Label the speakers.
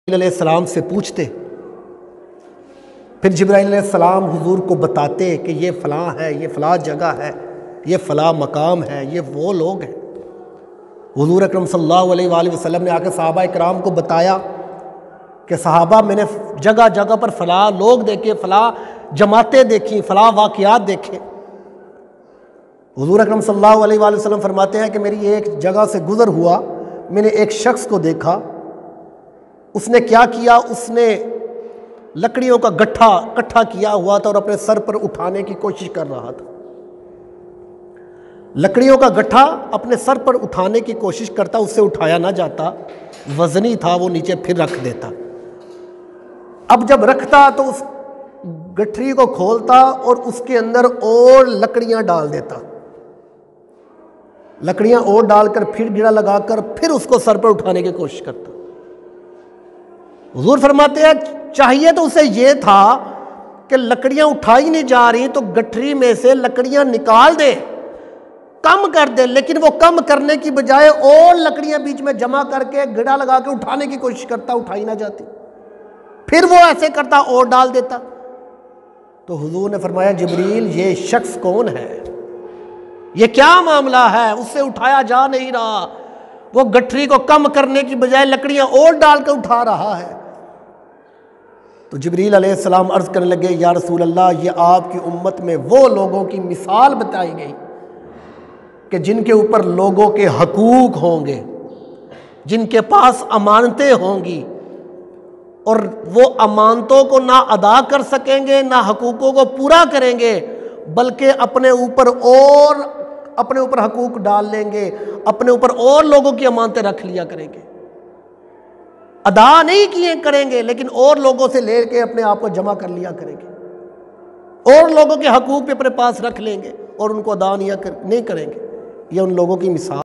Speaker 1: अलैहिस्सलाम से पूछते, फिर जिब्राइल अलैहिस्सलाम हुजूर को बताते कि ये फ़लाँ है, ये फ़लाँ जगह है, ये फ़लाँ मकाम है, ये वो लोग हैं। हुजूर अकरम सल्लल्लाहु अलैहि वसल्लम ने आके सहाबा इकराम को बताया कि सहाबा मैंने जगह जगह पर फ़लाँ लोग देखे, फ़लाँ जमातें देखी, फ़लाँ वाक़ियात देखे। हुजूर अकरम सल्लल्लाहु अलैहि वसल्लम फरमाते हैं कि मेरी एक जगह से गुज़र हुआ, मैंने एक शख्स को देखा। उसने क्या किया, उसने लकड़ियों का गट्ठा इकट्ठा किया हुआ था और अपने सर पर उठाने की कोशिश कर रहा था। लकड़ियों का गट्ठा अपने सर पर उठाने की कोशिश करता, उससे उठाया ना जाता, वजनी था, वो नीचे फिर रख देता। अब जब रखता तो उस गठरी को खोलता और उसके अंदर और लकड़ियां डाल देता, लकड़ियां और डालकर फिर गिरा लगाकर फिर उसको सर पर उठाने की कोशिश करता। हुजूर फरमाते हैं चाहिए तो उसे ये था कि लकड़ियां उठाई नहीं जा रही तो गठरी में से लकड़ियां निकाल दे, कम कर दे, लेकिन वो कम करने की बजाय और लकड़ियां बीच में जमा करके गिरा लगा के उठाने की कोशिश करता, उठाई ना जाती, फिर वो ऐसे करता और डाल देता। तो हुजूर ने फरमाया जिब्रील ये शख्स कौन है, ये क्या मामला है, उससे उठाया जा नहीं रहा, वो गठरी को कम करने की बजाय लकड़ियां और डालकर उठा रहा है। तो जिब्रील अलैहिस्सलाम अर्ज़ करने लगे या रसूल अल्लाह, ये आपकी उम्मत में वो लोगों की मिसाल बताई गई कि जिनके ऊपर लोगों के हकूक होंगे, जिनके पास अमानतें होंगी और वो अमानतों को ना अदा कर सकेंगे ना हकूकों को पूरा करेंगे, बल्कि अपने ऊपर हकूक डाल लेंगे, अपने ऊपर और लोगों की अमानतें रख लिया करेंगे, अदा नहीं किए करेंगे लेकिन और लोगों से लेके अपने आप को जमा कर लिया करेंगे, और लोगों के हकूक पे अपने पास रख लेंगे और उनको अदा नहीं करेंगे। ये उन लोगों की मिसाल